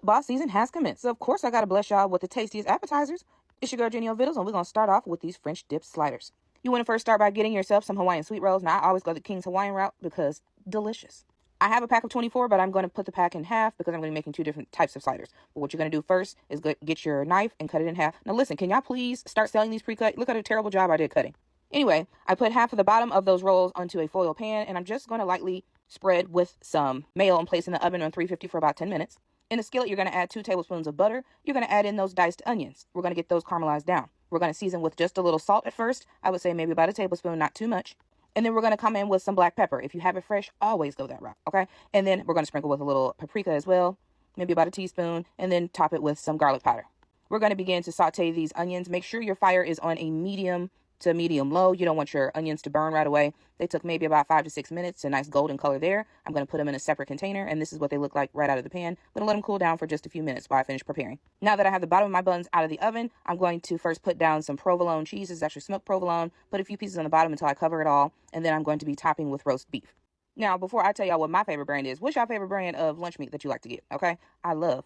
Football season has commenced, so of course I gotta bless y'all with the tastiest appetizers. It's your girl Jennio.Vittles, and we're gonna start off with these French dip sliders. You want to first start by getting yourself some Hawaiian sweet rolls. Now I always go the King's Hawaiian route because delicious. I have a pack of 24, but I'm going to put the pack in half because I'm going to be making two different types of sliders. But what you're going to do first is get your knife and cut it in half. Now listen, can y'all please start selling these pre-cut? Look at a terrible job I did cutting. Anyway, I put half of the bottom of those rolls onto a foil pan, and I'm just going to lightly spread with some mayo and place in the oven on 350 for about 10 minutes. In a skillet, you're going to add 2 tablespoons of butter. You're going to add in those diced onions. We're going to get those caramelized down. We're going to season with just a little salt at first. I would say maybe about a tablespoon, not too much. And then we're going to come in with some black pepper. If you have it fresh, always go that route, okay? And then we're going to sprinkle with a little paprika as well, maybe about a teaspoon, and then top it with some garlic powder. We're going to begin to saute these onions. Make sure your fire is on a medium to medium low. You don't want your onions to burn right away. They took maybe about 5 to 6 minutes. A nice golden color there. I'm going to put them in a separate container, and this is what they look like right out of the pan. I'm going to let them cool down for just a few minutes while I finish preparing. Now that I have the bottom of my buns out of the oven, I'm going to first put down some provolone cheese. This is actually smoked provolone. Put a few pieces on the bottom until I cover it all, and then I'm going to be topping with roast beef. Now, before I tell y'all what my favorite brand is, what's your favorite brand of lunch meat that you like to get, okay? I love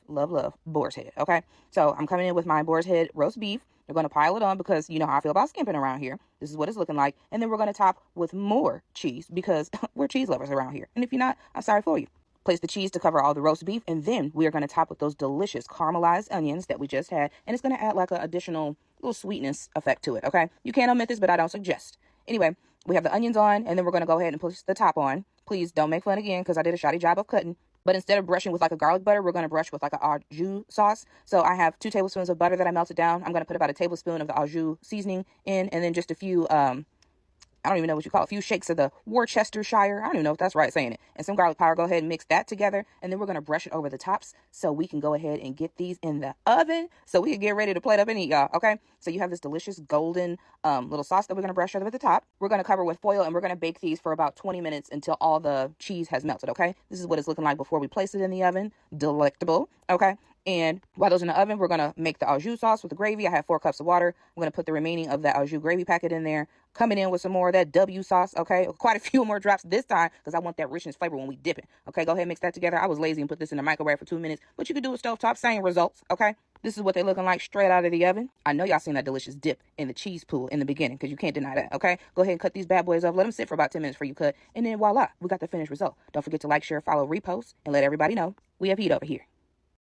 boar's head, okay? So I'm coming in with my boar's head roast beef. We're going to pile it on because you know how I feel about skimping around here. This is what it's looking like. And then we're going to top with more cheese because we're cheese lovers around here. And if you're not, I'm sorry for you. Place the cheese to cover all the roast beef, and then we are going to top with those delicious caramelized onions that we just had. And it's going to add like an additional little sweetness effect to it, okay? You can omit this, but I don't suggest. Anyway, we have the onions on, and then we're going to go ahead and push the top on. Please don't make fun again because I did a shoddy job of cutting. But instead of brushing with like a garlic butter, we're going to brush with like a au jus sauce. So I have 2 tablespoons of butter that I melted down. I'm going to put about a tablespoon of the au jus seasoning in, and then just a few, I don't even know what you call it, a few shakes of the Worcestershire. I don't even know if that's right saying it. And some garlic powder. Go ahead and mix that together. And then we're going to brush it over the tops so we can go ahead and get these in the oven so we can get ready to plate up and eat, y'all. Okay? So you have this delicious golden little sauce that we're going to brush over the top. We're going to cover with foil, and we're going to bake these for about 20 minutes until all the cheese has melted, okay? This is what it's looking like before we place it in the oven. Delectable, okay? And while those in the oven, we're going to make the au jus sauce with the gravy. I have 4 cups of water. I'm going to put the remaining of that au jus gravy packet in there. Coming in with some more of that W sauce, okay? Quite a few more drops this time because I want that richness flavor when we dip it. Okay, go ahead and mix that together. I was lazy and put this in the microwave for 2 minutes, but you could do a stovetop, same results, okay? This is what they're looking like straight out of the oven. I know y'all seen that delicious dip in the cheese pool in the beginning because you can't deny that, okay? Go ahead and cut these bad boys up. Let them sit for about 10 minutes before you cut. And then voila, we got the finished result. Don't forget to like, share, follow, repost, and let everybody know we have heat over here.